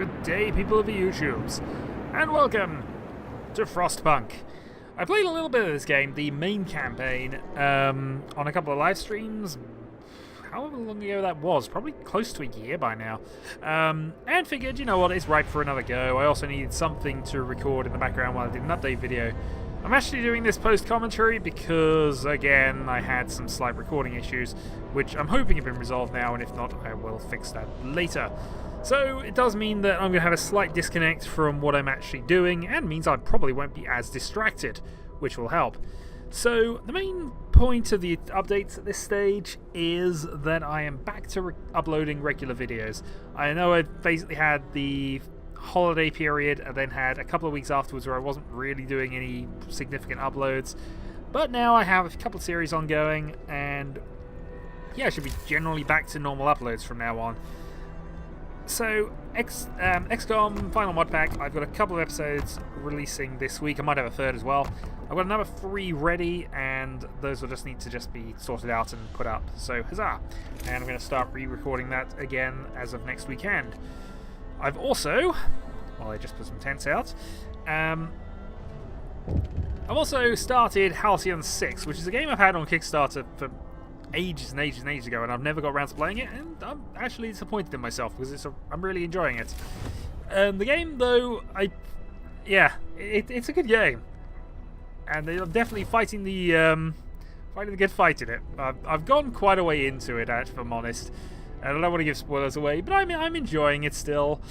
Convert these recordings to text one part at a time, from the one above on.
Good day, people of the YouTubes, and welcome to Frostpunk. I played a little bit of this game, the main campaign, on a couple of live streams, however long ago that was, probably close to a year by now, and figured, you know what, it's ripe for another go. I also needed something to record in the background while I did an update video. I'm actually doing this post-commentary because, again, I had some slight recording issues, which I'm hoping have been resolved now, and if not, I will fix that later. So it does mean that I'm going to have a slight disconnect from what I'm actually doing, and means I probably won't be as distracted, which will help. So the main point of the updates at this stage is that I am back to uploading regular videos. I know I basically had the holiday period and then had a couple of weeks afterwards where I wasn't really doing any significant uploads, but now I have a couple of series ongoing, and yeah, I should be generally back to normal uploads from now on. So, XCOM Final Mod Pack, I've got a couple of episodes releasing this week. I might have a third as well. I've got another 3 ready, and those will just need to be sorted out and put up. So, huzzah! And I'm going to start re-recording that again as of next weekend. I've also, well, I just put some tents out, I've also started Halcyon 6, which is a game I've had on Kickstarter for ages and ages and ages ago, and I've never got around to playing it, and I'm actually disappointed in myself because I'm really enjoying it. The game, though, it's a good game, and they're definitely fighting the good fight in it. I've gone quite a way into it, if I'm honest, and I don't want to give spoilers away, but I'm enjoying it still,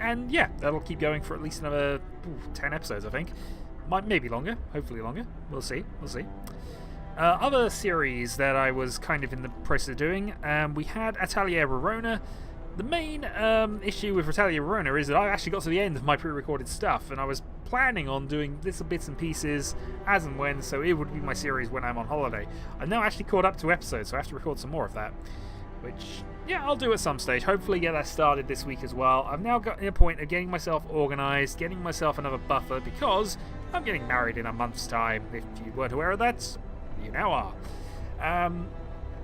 and yeah, that'll keep going for at least another 10 episodes, I think. Maybe longer, hopefully longer. We'll see. Other series that I was kind of in the process of doing, we had Atelier Rorona. The main issue with Atelier Rorona is that I actually got to the end of my pre-recorded stuff, and I was planning on doing little bits and pieces as and when, so it would be my series when I'm on holiday. I'm now actually caught up to episodes, so I have to record some more of that, which, yeah, I'll do at some stage. Hopefully get that started this week as well. I've now got to a point of getting myself organised, getting myself another buffer, because I'm getting married in a month's time. If you weren't aware of that, you now are.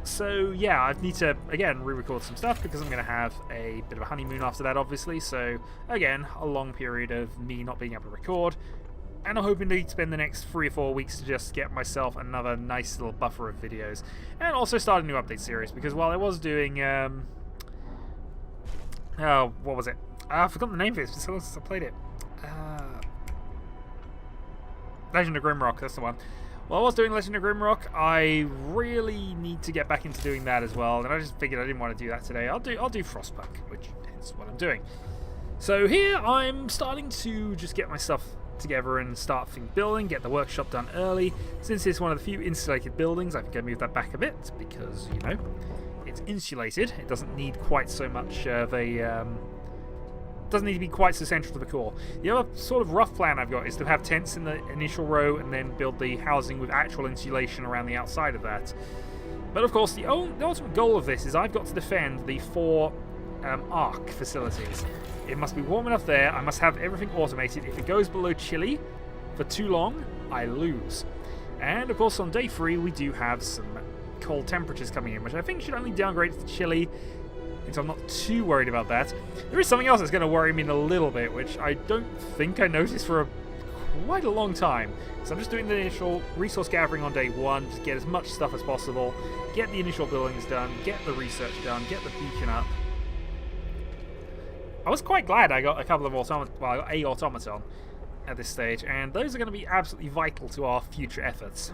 So yeah, I need to again re-record some stuff because I'm going to have a bit of a honeymoon after that, obviously. So again, a long period of me not being able to record, and I'm hoping to spend the next 3 or 4 weeks to just get myself another nice little buffer of videos, and also start a new update series, because while I was doing what was it? I forgot the name of it since I played it. Legend of Grimrock, that's the one. While I was doing Legend of Grimrock, I really need to get back into doing that as well, and I just figured I didn't want to do that today. I'll do Frostpunk, which is what I'm doing. So here I'm starting to just get my stuff together and start building, get the workshop done early. Since it's one of the few insulated buildings, I think I move that back a bit because, you know, it's insulated. It doesn't need quite so much of a doesn't need to be quite so central to the core. The other sort of rough plan I've got is to have tents in the initial row and then build the housing with actual insulation around the outside of that. But of course, the ultimate goal of this is I've got to defend the 4 ARC facilities. It must be warm enough there. I must have everything automated. If it goes below chilly for too long, I lose. And of course, on day 3, we do have some cold temperatures coming in, which I think should only downgrade to chilly. So I'm not too worried about that. There is something else that's going to worry me in a little bit, which I don't think I noticed for quite a long time. So I'm just doing the initial resource gathering on day 1, just get as much stuff as possible, get the initial buildings done, get the research done, get the beacon up. I was quite glad I got a couple of automaton at this stage, and those are going to be absolutely vital to our future efforts.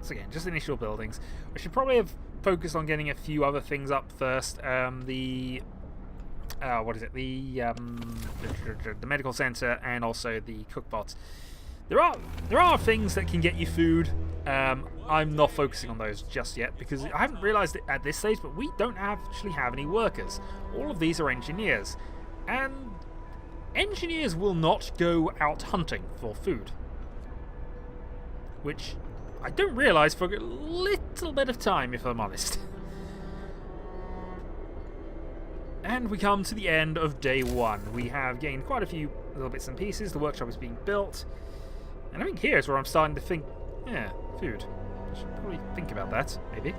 So again, just initial buildings. I should probably have focused on getting a few other things up first. The medical center and also the cookbot. There are things that can get you food. I'm not focusing on those just yet because I haven't realized it at this stage, but we don't actually have any workers. All of these are engineers, and engineers will not go out hunting for food, which I don't realise for a little bit of time, if I'm honest. And we come to the end of day 1. We have gained quite a few little bits and pieces. The workshop is being built. And I think here's where I'm starting to think, yeah, food. Should probably think about that, maybe.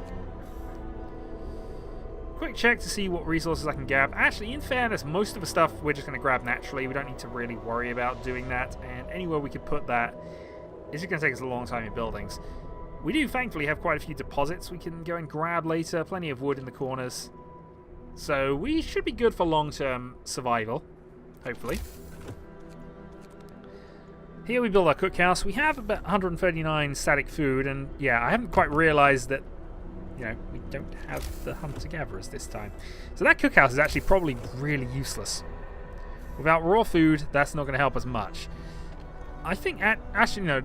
Quick check to see what resources I can grab. Actually, in fairness, most of the stuff we're just going to grab naturally. We don't need to really worry about doing that. And anywhere we could put that is just going to take us a long time in buildings. We do, thankfully, have quite a few deposits we can go and grab later. Plenty of wood in the corners. So we should be good for long-term survival, hopefully. Here we build our cookhouse. We have about 139 static food, and yeah, I haven't quite realised that, you know, we don't have the hunter-gatherers this time. So that cookhouse is actually probably really useless. Without raw food, that's not going to help us much. I think, actually, no,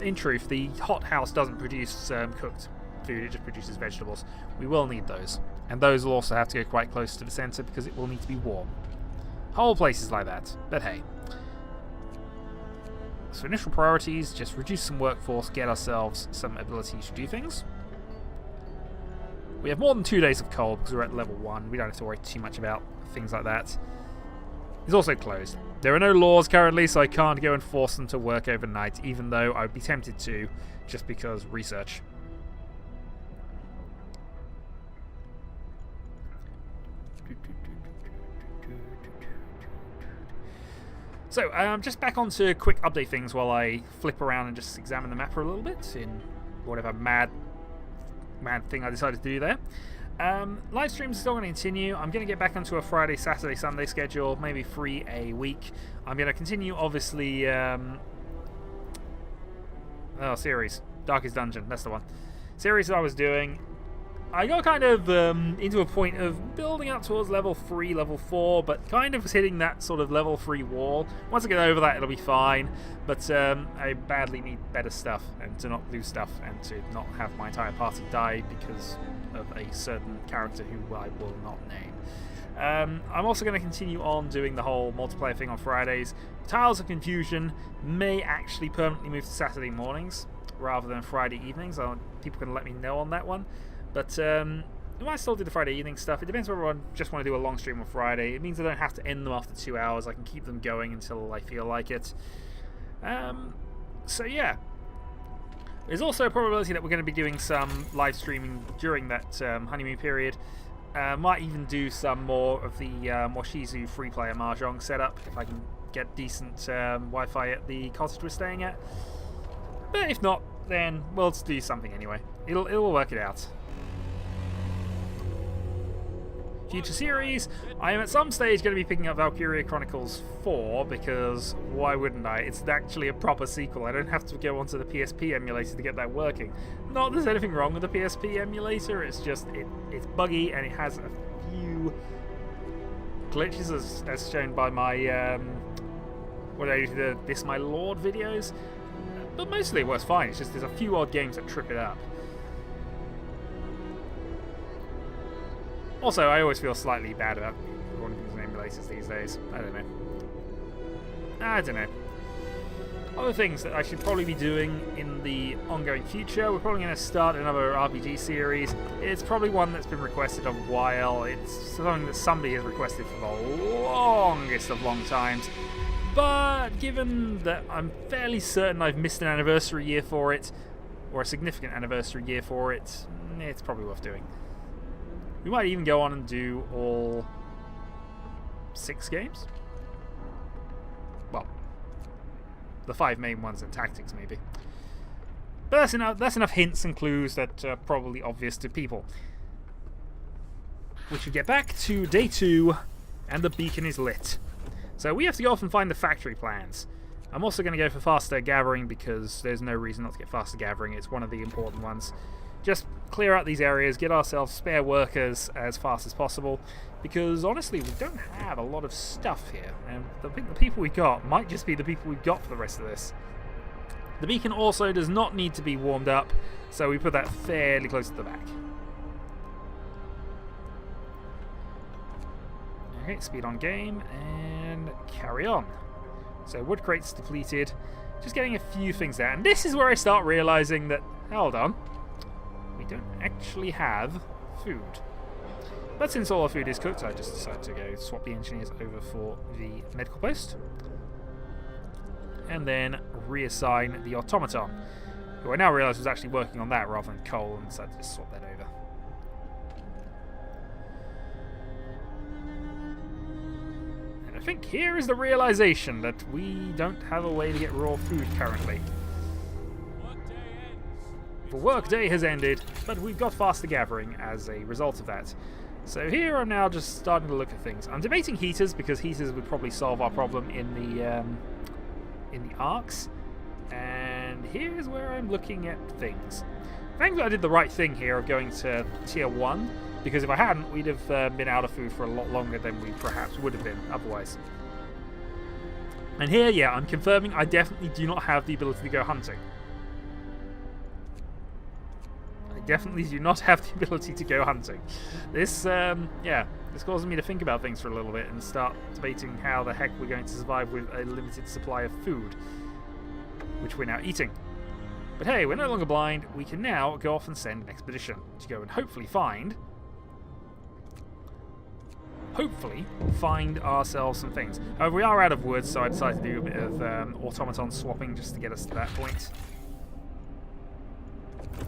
in truth, the hothouse doesn't produce cooked food, it just produces vegetables. We will need those. And those will also have to go quite close to the centre because it will need to be warm. Whole place is like that, but hey. So initial priorities, just reduce some workforce, get ourselves some ability to do things. We have more than 2 days of coal because we're at level 1. We don't have to worry too much about things like that. It's also closed. There are no laws currently, so I can't go and force them to work overnight, even though I would be tempted to, just because research. So, just back onto quick update things while I flip around and just examine the map for a little bit in whatever mad thing I decided to do there. Live streams are still going to continue. I'm going to get back onto a Friday, Saturday, Sunday schedule, maybe 3 a week. I'm going to continue, obviously, series. Darkest Dungeon, that's the one. Series that I was doing. I got kind of into a point of building up towards level 3, level 4, but kind of was hitting that sort of level 3 wall. Once I get over that, it'll be fine, but I badly need better stuff, and to not lose stuff, and to not have my entire party die because of a certain character who I will not name. I'm also going to continue on doing the whole multiplayer thing on Fridays. Tiles of Confusion may actually permanently move to Saturday mornings rather than Friday evenings. People can let me know on that one. But we might still do the Friday evening stuff. It depends whether I just want to do a long stream on Friday. It means I don't have to end them after 2 hours. I can keep them going until I feel like it. So yeah. There's also a probability that we're going to be doing some live streaming during that honeymoon period. Might even do some more of the Washizu free player Mahjong setup if I can get decent Wi-Fi at the cottage we're staying at. But if not, then we'll just do something anyway. It will work it out. Future series, I am at some stage going to be picking up Valkyria Chronicles 4 because why wouldn't I? It's actually a proper sequel. I don't have to go onto the PSP emulator to get that working. Not that there's anything wrong with the PSP emulator, it's just it's buggy and it has a few glitches as shown by my what I do to This My Lord videos. But mostly it works fine, it's just there's a few odd games that trip it up. Also, I always feel slightly bad about recording things in emulators these days. I don't know. Other things that I should probably be doing in the ongoing future. We're probably going to start another RPG series. It's probably one that's been requested a while. It's something that somebody has requested for the longest of long times. But given that I'm fairly certain I've missed an anniversary year for it, or a significant anniversary year for it, it's probably worth doing. We might even go on and do all 6 games. Well, the 5 main ones and tactics maybe. But that's enough hints and clues that are probably obvious to people. We should get back to day 2, and the beacon is lit. So we have to go off and find the factory plans. I'm also going to go for faster gathering because there's no reason not to get faster gathering. It's one of the important ones. Just clear out these areas, get ourselves spare workers as fast as possible, because honestly we don't have a lot of stuff here, and the people we got might just be the people we've got for the rest of this. The beacon also does not need to be warmed up, so we put that fairly close to the back. Okay, speed on game, and carry on. So wood crates depleted, just getting a few things there, and this is where I start realising that, hold on, we don't actually have food. But since all our food is cooked, I just decided to go swap the engineers over for the medical post. And then reassign the automaton. Who I now realise was actually working on that rather than coal, and decided to just swap that over. And I think here is the realisation that we don't have a way to get raw food currently. The workday has ended, but we've got faster gathering as a result of that. So here I'm now just starting to look at things. I'm debating heaters, because heaters would probably solve our problem in the arcs. And here's where I'm looking at things. Thankfully I did the right thing here of going to tier 1, because if I hadn't, we'd have been out of food for a lot longer than we perhaps would have been otherwise. And here, yeah, I'm confirming I definitely do not have the ability to go hunting. Definitely do not have the ability to go hunting. This, yeah, this causes me to think about things for a little bit and start debating how the heck we're going to survive with a limited supply of food, which we're now eating. But hey, we're no longer blind. We can now go off and send an expedition to go and hopefully find ourselves some things. However, we are out of wood, so I decided to do a bit of automaton swapping just to get us to that point.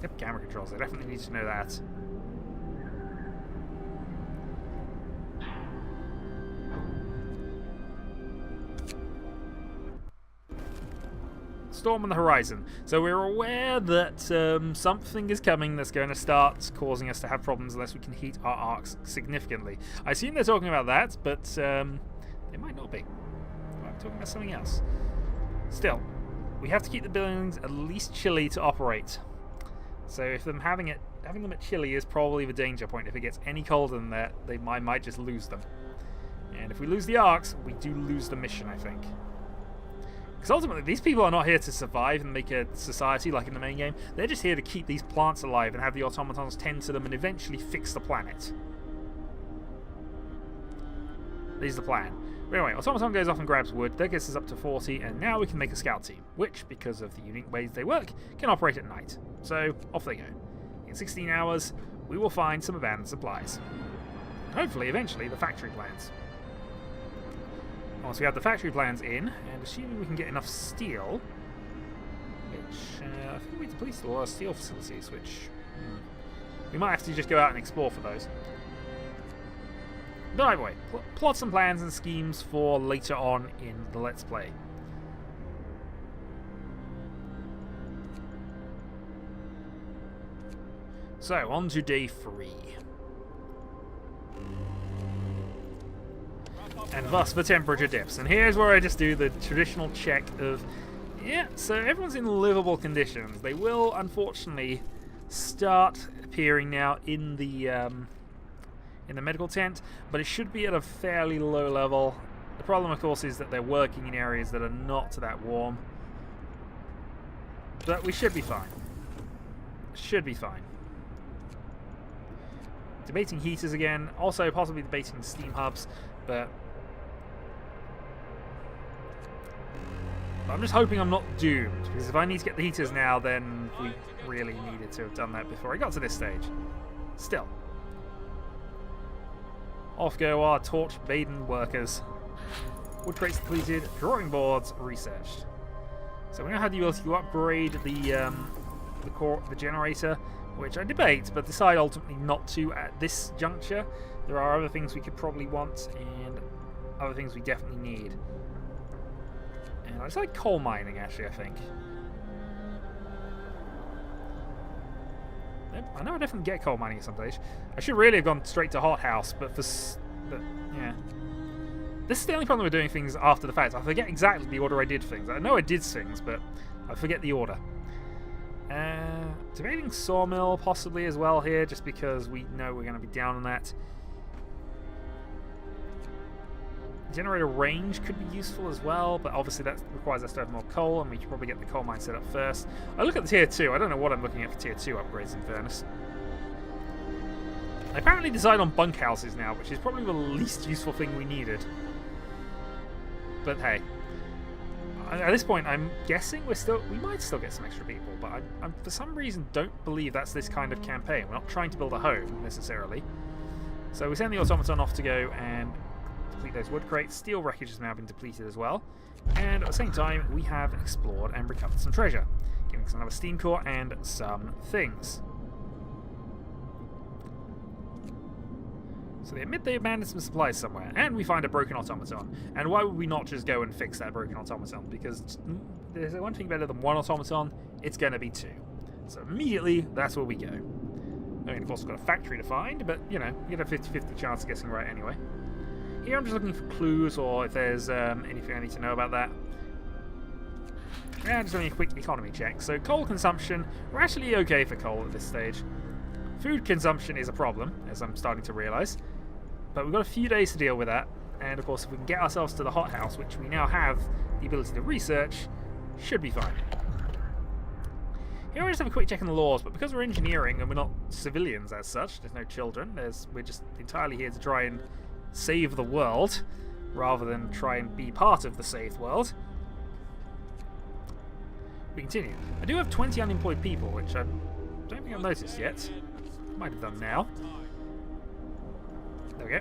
Yep, camera controls. I definitely need to know that. Storm on the horizon. So we're aware that something is coming that's going to start causing us to have problems unless we can heat our arcs significantly. I assume they're talking about that, but they might not be. They might be talking about something else. Still, we have to keep the buildings at least chilly to operate. So if having them at chilly is probably the danger point. If it gets any colder than that, I might just lose them. And if we lose the arcs, we do lose the mission, I think. Because ultimately, these people are not here to survive and make a society like in the main game. They're just here to keep these plants alive and have the automatons tend to them and eventually fix the planet. This is the plan. But anyway, automaton goes off and grabs wood. That gets us up to 40, and now we can make a scout team, which, because of the unique ways they work, can operate at night. So, off they go. In 16 hours, we will find some abandoned supplies. And hopefully, eventually, the factory plans. Once we have the factory plans in, and assuming we can get enough steel, which, I think we depleted a lot of steel facilities, which we might have to just go out and explore for those. But either way, plot some plans and schemes for later on in the Let's Play. So, on to day 3. And thus the temperature dips. And here's where I just do the traditional check of, yeah, so everyone's in livable conditions. They will, unfortunately, start appearing now in the medical tent, but it should be at a fairly low level. The problem, of course, is that they're working in areas that are not that warm. But we should be fine. Should be fine. Debating heaters again. Also, possibly debating steam hubs, but I'm just hoping I'm not doomed, because if I need to get the heaters now, then we really needed to have done that before I got to this stage. Still. Off go our torch-laden workers. Wood crates depleted, drawing boards researched. So we now have the ability to upgrade the generator, which I debate, but decide ultimately not to at this juncture. There are other things we could probably want, and other things we definitely need. And I like coal mining, actually, I think. I know I definitely get coal mining at some stage. I should really have gone straight to hothouse, but yeah. This is the only problem with doing things after the fact. I forget exactly the order I did things. I know I did things, but I forget the order. Debating sawmill possibly as well here, just because we know we're going to be down on that. Generator range could be useful as well, but obviously that requires us to have more coal, and we should probably get the coal mine set up first. I look at the tier 2. I don't know what I'm looking at for tier 2 upgrades, in fairness. I apparently decide on bunkhouses now, which is probably the least useful thing we needed. But hey, at this point, I'm guessing we might still get some extra people, but I for some reason don't believe that's this kind of campaign. We're not trying to build a home necessarily. So we send the automaton off to go and deplete those wood crates. Steel wreckage has now been depleted as well, and at the same time we have explored and recovered some treasure. giving us another steam core and some things. So they admit they abandoned some supplies somewhere, and we find a broken automaton. And why would we not just go and fix that broken automaton? Because there's one thing better than one automaton, it's going to be two. So immediately, that's where we go. I mean, of course, we've got a factory to find, but, you know, you get a 50-50 chance of guessing right anyway. Here I'm just looking for clues, or if there's anything I need to know about that. Yeah, just doing a quick economy check. So coal consumption, we're actually okay for coal at this stage. Food consumption is a problem, as I'm starting to realise. But we've got a few days to deal with that, and of course if we can get ourselves to the hothouse, which we now have the ability to research, should be fine. Here we just have a quick check on the laws, but because we're engineering and we're not civilians as such, there's no children, we're just entirely here to try and save the world, rather than try and be part of the saved world. We continue. I do have 20 unemployed people, which I don't think I've noticed yet. Might have done now. There we go.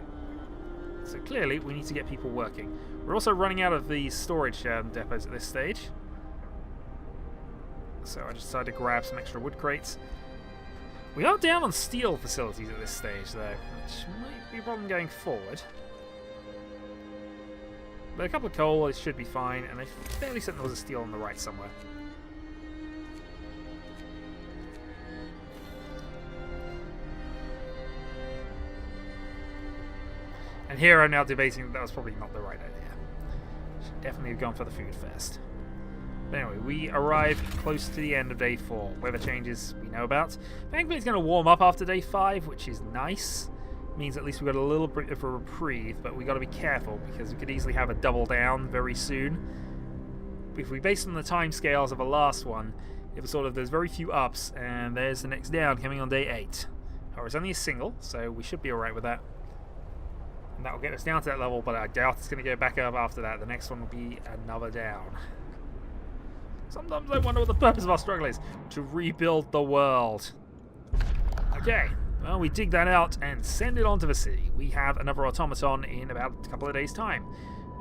So clearly we need to get people working. We're also running out of the storage depots at this stage. So I just decided to grab some extra wood crates. We are down on steel facilities at this stage though, which might be a problem going forward. But a couple of coal, it should be fine, and I'm fairly certain there was a steel on the right somewhere. And here I'm now debating that was probably not the right idea. Should definitely have gone for the food first. But anyway, we arrive close to the end of day 4. Weather changes we know about. Thankfully it's going to warm up after day 5, which is nice. Means at least we've got a little bit of a reprieve, but we've got to be careful because we could easily have a double down very soon. If we base on the timescales of the last one, it was sort of there's very few ups, and there's the next down coming on day 8. However, it's only a single, so we should be alright with that. And that will get us down to that level, but I doubt it's going to go back up after that. The next one will be another down. Sometimes I wonder what the purpose of our struggle is. To rebuild the world. Okay, well, we dig that out and send it on to the city. We have another automaton in about a couple of days' time.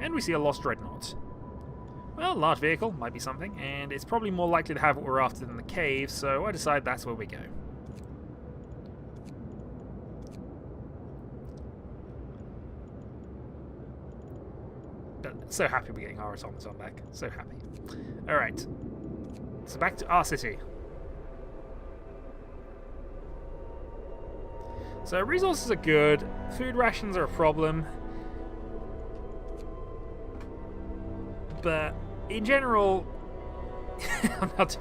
And we see a lost dreadnought. Well, large vehicle might be something, and it's probably more likely to have what we're after than the cave, so I decide that's where we go. So happy we're getting our automaton back. So happy. Alright. So back to our city. So resources are good. Food rations are a problem. But in general, I'm not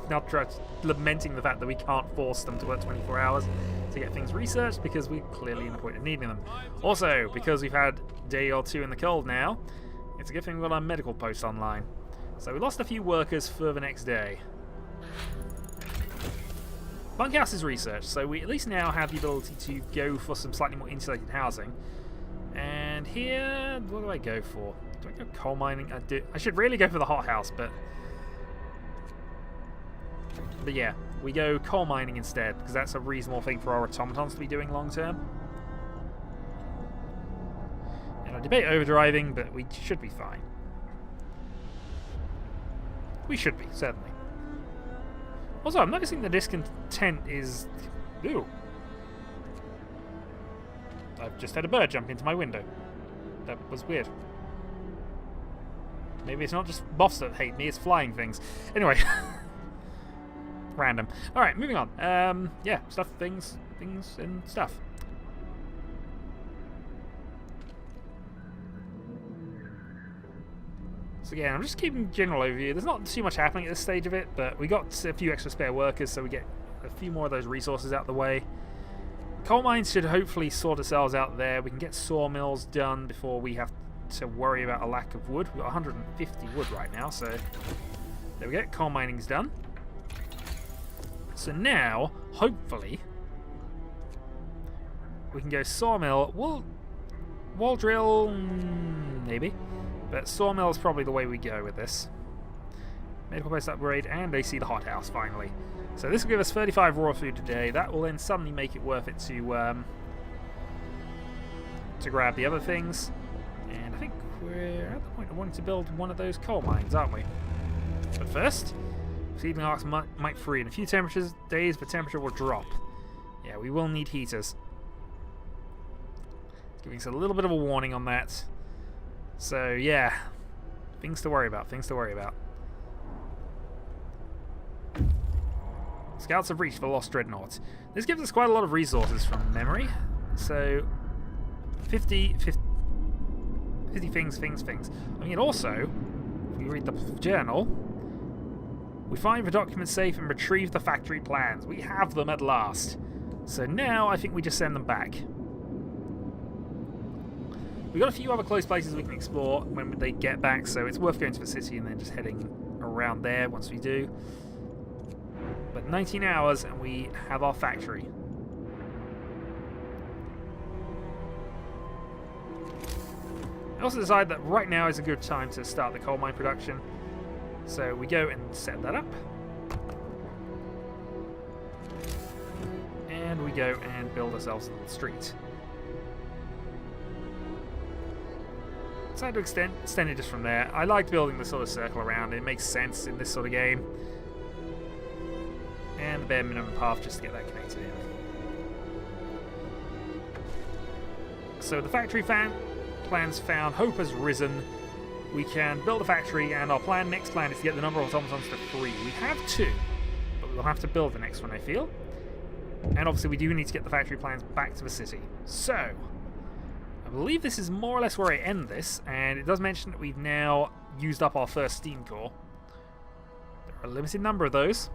lamenting the fact that we can't force them to work 24 hours to get things researched because we're clearly in the point of needing them. Also, because we've had a day or two in the cold now, it's a good thing we've got our medical post online. So we lost a few workers for the next day. Bunkhouse is researched, so we at least now have the ability to go for some slightly more insulated housing. And here, what do I go for? Do I go coal mining? I should really go for the hothouse, but yeah, we go coal mining instead, because that's a reasonable thing for our automatons to be doing long term. I debate overdriving, but we should be fine. We should be, certainly. Also, I'm noticing the discontent is... Ooh. I've just had a bird jump into my window. That was weird. Maybe it's not just moths that hate me, it's flying things. Anyway. Random. Alright, moving on. Yeah, stuff, things, and stuff. So again, I'm just keeping general overview. There's not too much happening at this stage of it, but we got a few extra spare workers, so we get a few more of those resources out the way. Coal mines should hopefully sort ourselves out there. We can get sawmills done before we have to worry about a lack of wood. We've got 150 wood right now, so there we go. Coal mining's done. So now, hopefully, we can go sawmill. Wall drill, maybe. But sawmill is probably the way we go with this. Medical post upgrade, and they see the hothouse finally. So this will give us 35 raw food today. That will then suddenly make it worth it to grab the other things. And I think we're at the point of wanting to build one of those coal mines, aren't we? But first, Seedling arcs might free in a few days, but temperature will drop. Yeah, we will need heaters. Giving us a little bit of a warning on that. So, yeah. Things to worry about, things to worry about. Scouts have reached the Lost Dreadnought. This gives us quite a lot of resources from memory. So, 50 things. I mean, also, if we read the journal, we find the documents safe and retrieve the factory plans. We have them at last. So now I think we just send them back. We've got a few other close places we can explore when they get back, so it's worth going to the city and then just heading around there once we do. But 19 hours and we have our factory. I also decided that right now is a good time to start the coal mine production. So we go and set that up. And we go and build ourselves a little street. Decided to extend it just from there. I like building the sort of circle around. It makes sense in this sort of game. And the bare minimum path just to get that connected in. So the factory plans found. Hope has risen. We can build a factory, and our next plan is to get the number of automatons to 3. We have 2, but we'll have to build the next one, I feel. And obviously we do need to get the factory plans back to the city. So, I believe this is more or less where I end this, and it does mention that we've now used up our first steam core. There are a limited number of those.